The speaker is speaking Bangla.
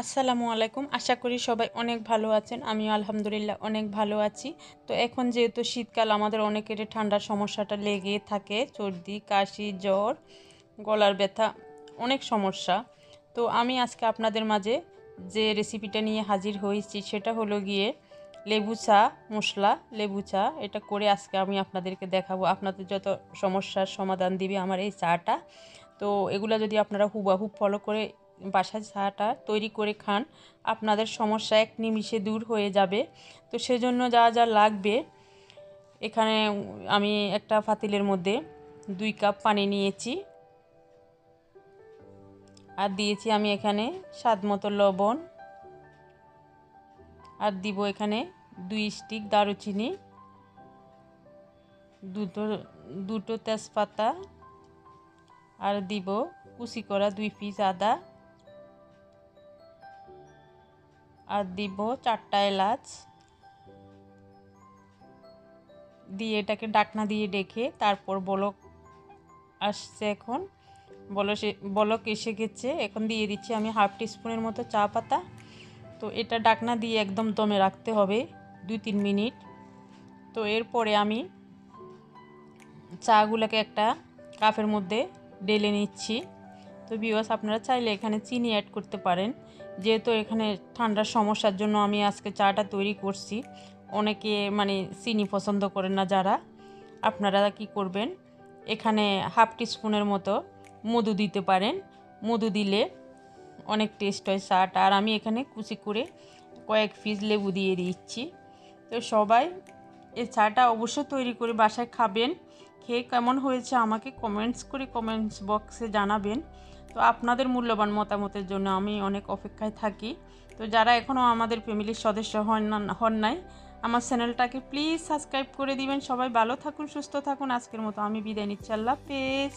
আসসালামু আলাইকুম। আশা করি সবাই অনেক ভালো আছেন। আমিও আলহামদুলিল্লাহ অনেক ভালো আছি। তো এখন যেহেতু শীতকাল আমাদের অনেকেরই ঠান্ডার সমস্যাটা লেগে থাকে। সর্দি, কাশি, জ্বর, গলার ব্যথা অনেক সমস্যা। তো আমি আজকে আপনাদের মাঝে যে রেসিপিটা নিয়ে হাজির হয়েছি সেটা হলো গিয়ে লেবু চা মশলা, লেবু চা। এটা করে আজকে আমি আপনাদেরকে দেখাবো। আপনাদের যত সমস্যার সমাধান দিবে আমার এই চাটা। তো এগুলা যদি আপনারা হুবহু ফলো করে বাসায় চাটা তৈরি করে খান, আপনাদের সমস্যা এক নিমিষে দূর হয়ে যাবে। তো সেজন্য যা যা লাগবে, এখানে আমি একটা পাতিলের মধ্যে 2 কাপ পানি নিয়েছি, আর দিয়েছি আমি এখানে স্বাদ মতো লবণ, আর দিব এখানে 2 স্টিক দারুচিনি, দুটো তেজপাতা, আর দিব কুচি করা 2 পিস আদা, আর দিব 4টা এলাচ দিয়ে এটাকে ঢাকনা দিয়ে ঢেকে তারপর বলক আসছে। এখন বলক এসে গেছে। এখন দিয়ে দিচ্ছি আমি হাফ টিস্পুনের মতো চা পাতা। তো এটা ঢাকনা দিয়ে একদম দমে রাখতে হবে 2-3 মিনিট। তো এরপরে আমি চাগুলোকে একটা কাপের মধ্যে ঢেলে নিচ্ছি। তো ভিউয়ার্স, আপনারা চাইলে এখানে চিনি অ্যাড করতে পারেন। যেহেতু এখানে ঠান্ডার সমস্যার জন্য আমি আজকে চাটা তৈরি করছি। অনেকে চিনি পছন্দ করেন না যারা, আপনারা কি করবেন, এখানে হাফ টিস্পুনের মতো মধু দিতে পারেন। মধু দিলে অনেক টেস্ট হয় চাটা। আর আমি এখানে কুচি করে কয়েক পিস লেবু দিয়ে দিচ্ছি। তো সবাই এই চাটা অবশ্যই তৈরি করে বাসায় খাবেন। খেয়ে কেমন হয়েছে আমাকে কমেন্টস বক্সে জানাবেন। তো আপনাদের মূল্যবান মতামতের জন্য আমি অনেক অপেক্ষায় থাকি। তো যারা এখনও আমাদের ফ্যামিলির সদস্য হন নাই, আমার চ্যানেলটাকে প্লিজ সাবস্ক্রাইব করে দিবেন। সবাই ভালো থাকুন, সুস্থ থাকুন। আজকের মতো আমি বিদায় নিচ্ছি। আল্লাহ হাফেজ।